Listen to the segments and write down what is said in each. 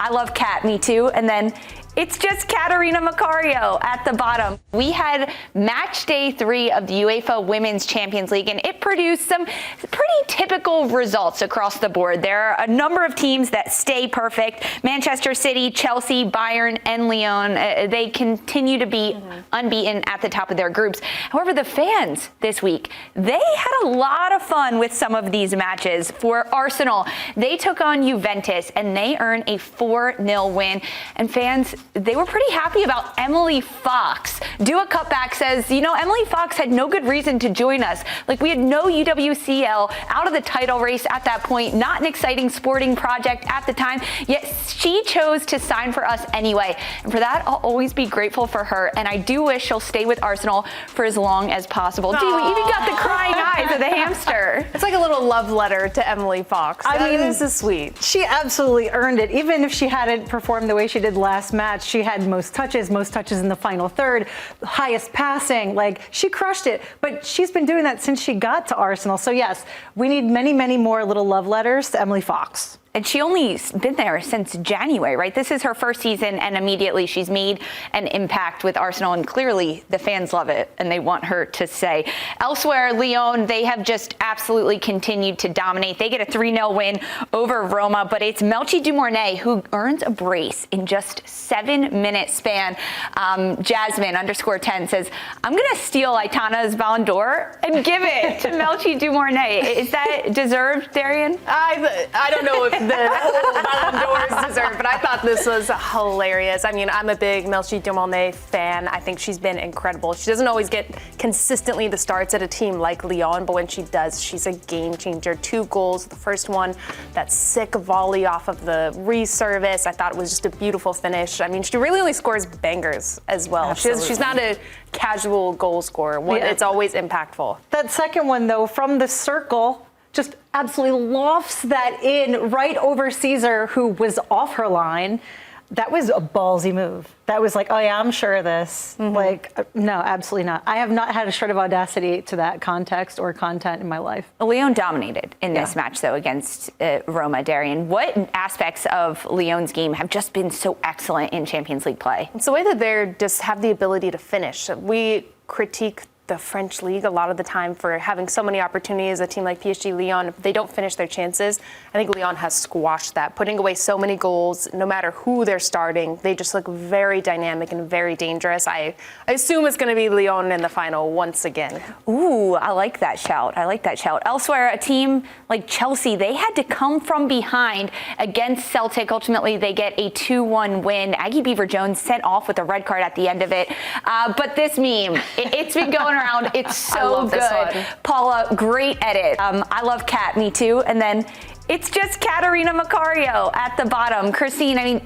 I love Kat, me too. And then it's just Katarina Macario at the bottom. We had match day 3 of the UEFA Women's Champions League, and it produced some pretty typical results across the board. There are a number of teams that stay perfect. Manchester City, Chelsea, Bayern, and Lyon, they continue to be unbeaten at the top of their groups. However, the fans this week, they had a lot of fun with some of these matches. For Arsenal, they took on Juventus, and they earned a 4-0 win. And fans, they were pretty happy about Emily Fox. Dua Cutback says, Emily Fox had no good reason to join us. Like, we had no UWCL out of the title race at that point, not an exciting sporting project at the time, yet she chose to sign for us anyway. And for that, I'll always be grateful for her. And I do wish she'll stay with Arsenal for as long as possible. Gee, we even got the crying eyes of the hamster. It's like a little love letter to Emily Fox. I mean, this is sweet. She absolutely earned it. Even if she hadn't performed the way she did last match, she had most touches in the final third, highest passing. Like, she crushed it. But she's been doing that since she got to Arsenal. So yes, we need many, many more little love letters to Emily Fox. And she only been there since January, right? This is her first season, and immediately she's made an impact with Arsenal, and clearly the fans love it, and they want her to stay. Elsewhere, Lyon, they have just absolutely continued to dominate. They get a 3-0 win over Roma, but it's Melchi Dumornay who earns a brace in just 7-minute span. Jasmine_10 says, I'm going to steal Aitana's Ballon d'Or and give it to Melchi Dumornay. Is that deserved, Darian? I don't know if the whole Ballon d'Or is deserved, but I thought this was hilarious. I mean, I'm a big Melchi Dumornay fan. I think she's been incredible. She doesn't always get consistently the starts at a team like Lyon, but when she does, she's a game changer. 2 goals. The first one, that sick volley off of the reservice. I thought it was just a beautiful finish. I mean, she really only scores bangers as well. She's not a casual goal scorer. It's always impactful. That second one, though, from the circle, just absolutely lofts that in right over Caesar, who was off her line. That was a ballsy move. That was like, oh yeah, I'm sure of this. Like, no, absolutely not. I have not had a shred of audacity to that context or content in my life. Lyon dominated in this match, though, against Roma. Darian, what aspects of Lyon's game have just been so excellent in Champions League play? It's the way that they just have the ability to finish. We critique the French league a lot of the time for having so many opportunities. A team like PSG Lyon, if they don't finish their chances, I think Lyon has squashed that, putting away so many goals. No matter who they're starting, they just look very dynamic and very dangerous. I assume it's going to be Lyon in the final once again. Ooh, I like that shout. Elsewhere, a team like Chelsea, they had to come from behind against Celtic. Ultimately, they get a 2-1 win. Aggie Beaver-Jones sent off with a red card at the end of it. But this meme, it's been going around. It's so good. Paula, great edit. I love Kat, me too. And then it's just Katarina Macario at the bottom. Christine, I mean,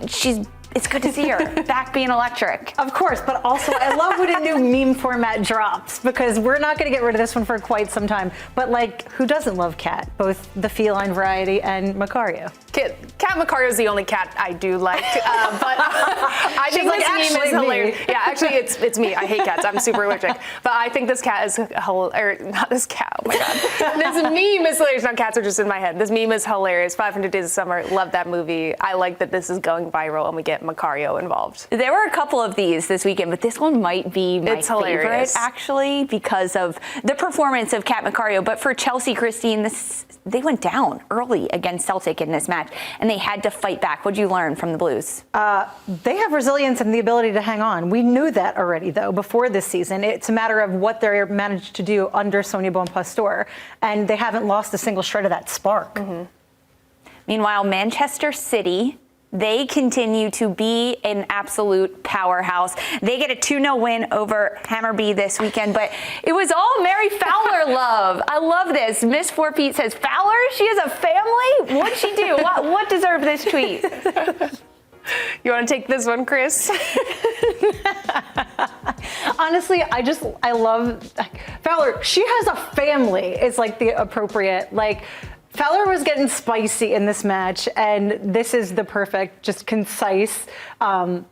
it's good to see her back being electric. Of course, but also I love when a new meme format drops, because we're not going to get rid of this one for quite some time. But like, who doesn't love Kat? Both the feline variety and Macario. Kat Macario is the only cat I do like, but I think this meme is hilarious. Yeah, actually, it's me. I hate cats. I'm super allergic. But I think this cat is not this cat. Oh my god, this meme is hilarious. Not cats are just in my head. This meme is hilarious. 500 Days of Summer. Love that movie. I like that this is going viral and we get Macario involved. There were a couple of these this weekend, but this one might be my favorite, actually, because of the performance of Kat Macario. But for Chelsea, Christine, they went down early against Celtic in this match, and they had to fight back. What'd you learn from the Blues? They have resilience and the ability to hang on. We knew that already, though, before this season. It's a matter of what they managed to do under Sonia Bonpastor, and they haven't lost a single shred of that spark. Meanwhile, Manchester City, they continue to be an absolute powerhouse. They get a 2-0 win over Hammarby this weekend, but it was all Mary Fowler love. I love this. Miss 4Pete says, Fowler, she has a family? What'd she do? What deserved this tweet? You want to take this one, Chris? Honestly, I love Fowler. She has a family. It's like the appropriate, Fowler was getting spicy in this match, and this is the perfect, just concise. I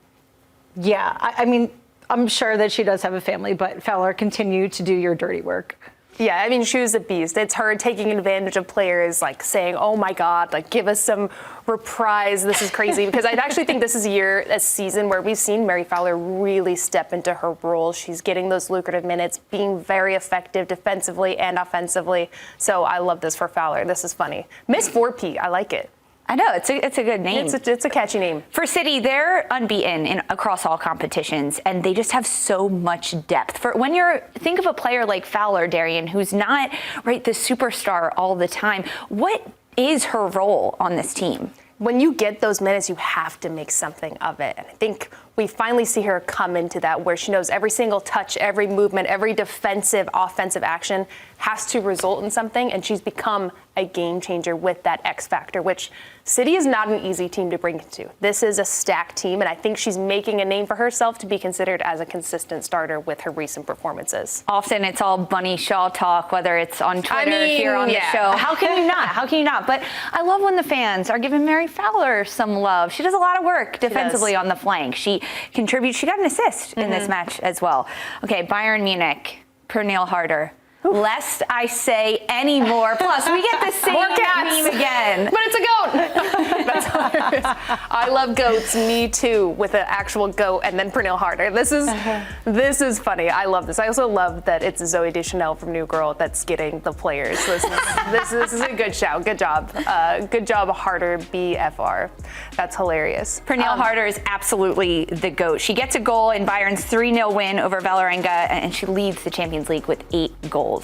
mean, I'm sure that she does have a family, but Fowler, continue to do your dirty work. Yeah, I mean, she was a beast. It's her taking advantage of players, like saying, oh my God, like give us some reprise. This is crazy. Because I actually think this is a season where we've seen Mary Fowler really step into her role. She's getting those lucrative minutes, being very effective defensively and offensively. So I love this for Fowler. This is funny. Miss 4P, I like it. I know, it's a good name. It's a catchy name. For City, they're unbeaten across all competitions, and they just have so much depth. Think of a player like Fowler, Darian, who's not the superstar all the time. What is her role on this team? When you get those minutes, you have to make something of it. And I think we finally see her come into that, where she knows every single touch, every movement, every defensive, offensive action has to result in something. And she's become a game changer with that X factor, which City is not an easy team to bring into. This is a stacked team, and I think she's making a name for herself to be considered as a consistent starter with her recent performances. Often it's all Bunny Shaw talk, whether it's on Twitter, here on the show. How can you not? How can you not? But I love when the fans are giving Mary Fowler some love. She does a lot of work defensively on the flank. She contributes. She got an assist in this match as well. Okay, Bayern Munich, Perel Harter. Lest I say any more. Plus, we get the same meme again. But it's a goat. That's hilarious. I love goats. Me too. With an actual goat, and then Perel Harter. This is funny. I love this. I also love that it's Zoe Deschanel from New Girl that's getting the players. This is a good shout. Good job. Good job, Harter BFR. That's hilarious. Perel Harter is absolutely the GOAT. She gets a goal in Bayern's 3-0 win over Vålerenga, and she leads the Champions League with 8 goals.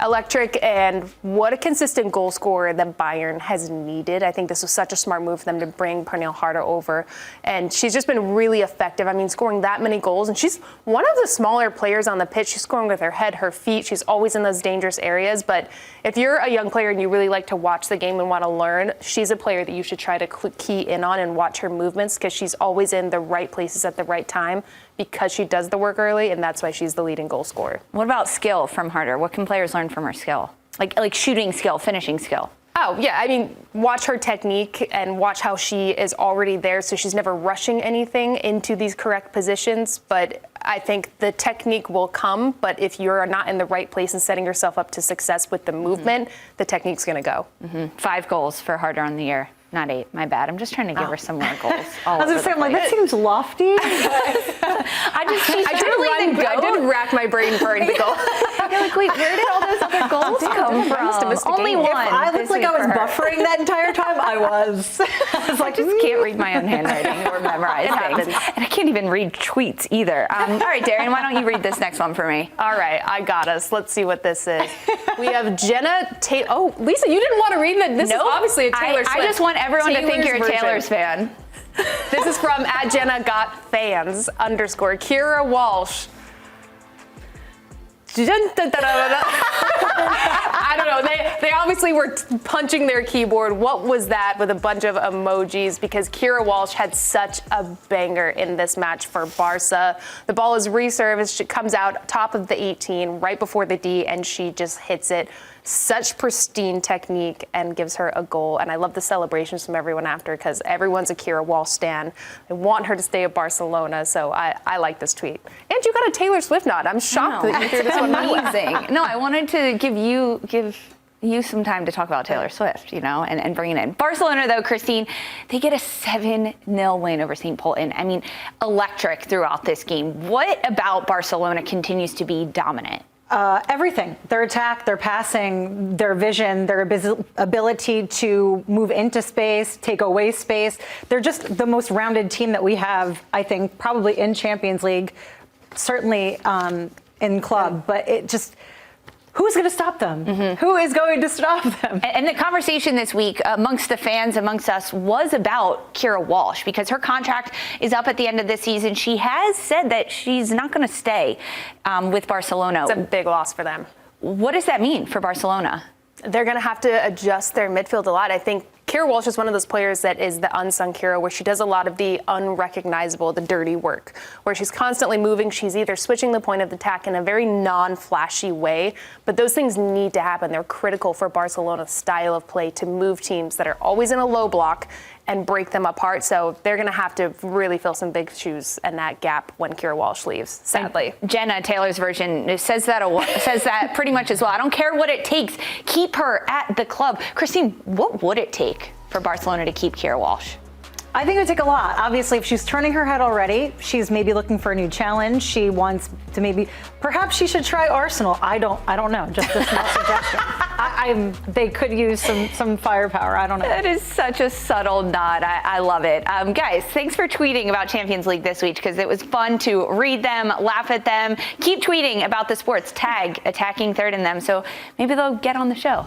Electric, and what a consistent goal scorer that Bayern has needed. I think this was such a smart move for them to bring Perel Harter over, and she's just been really effective. I mean, scoring that many goals, and she's one of the smaller players on the pitch. She's scoring with her head, her feet. She's always in those dangerous areas, but if you're a young player and you really like to watch the game and want to learn, she's a player that you should try to key in on and watch her movements, because she's always in the right places at the right time, because she does the work early, and that's why she's the leading goal scorer. What about skill from Harter? What can players learn from her skill? Like shooting skill, finishing skill? Oh, yeah. I mean, watch her technique and watch how she is already there, so she's never rushing anything into these correct positions. But I think the technique will come, but if you're not in the right place and setting yourself up to success with the movement, the technique's going to go. 5 goals for Harter on the year. Not 8, my bad. I'm just trying to give her some more goals. I was going to say, I'm like, that seems lofty. I did rack my brain for it to go. You're like, wait, where did all those other goals come from? Only one. If I looked like I was buffering that entire time, I was. I was like, I just can't read my own handwriting or memorize things. And I can't even read tweets either. All right, Darian, why don't you read this next one for me? All right, I got us. Let's see what this is. We have Jenna Taylor. Oh, Lisa, you didn't want to read that. This is obviously a Taylor Swift. I just want everyone to think you're a Taylor's fan. This is from @JennaGotFans _ Kir Walsh. I don't know. They obviously were punching their keyboard. What was that, with a bunch of emojis? Because Kir Walsh had such a banger in this match for Barca. The ball is reserved. It comes out top of the 18, right before the D, and she just hits it. Such pristine technique, and gives her a goal. And I love the celebrations from everyone after, because everyone's a Kir Walsh stan. I want her to stay at Barcelona, so I like this tweet. And you got a Taylor Swift nod. I'm shocked that you threw this one my way. Amazing. No, I wanted to give you some time to talk about Taylor Swift, and bring it in. Barcelona, though, Christine, they get a 7-0 win over St. Pölten. I mean, electric throughout this game. What about Barcelona continues to be dominant? Everything. Their attack, their passing, their vision, their ability to move into space, take away space. They're just the most rounded team that we have, I think, probably in Champions League, certainly in club. But it just... Who's going to stop them? Who is going to stop them? And the conversation this week amongst the fans, amongst us, was about Kir Walsh, because her contract is up at the end of the season. She has said that she's not going to stay with Barcelona. It's a big loss for them. What does that mean for Barcelona? They're going to have to adjust their midfield a lot. I think Kir Walsh is one of those players that is the unsung hero, where she does a lot of the unrecognizable, the dirty work, where she's constantly moving. She's either switching the point of attack in a very non-flashy way, but those things need to happen. They're critical for Barcelona's style of play, to move teams that are always in a low block and break them apart. So they're going to have to really fill some big shoes in that gap when Kir Walsh leaves, sadly. And Jenna Taylor's version says that pretty much as well. I don't care what it takes. Keep her at the club. Christine, what would it take for Barcelona to keep Kir Walsh? I think it would take a lot. Obviously, if she's turning her head already, she's maybe looking for a new challenge. She wants to perhaps she should try Arsenal. I don't know. Just a small suggestion. They could use some firepower. I don't know. That is such a subtle nod. I love it. Guys, thanks for tweeting about Champions League this week because it was fun to read them, laugh at them. Keep tweeting about the sports. Tag Attacking Third in them so maybe they'll get on the show.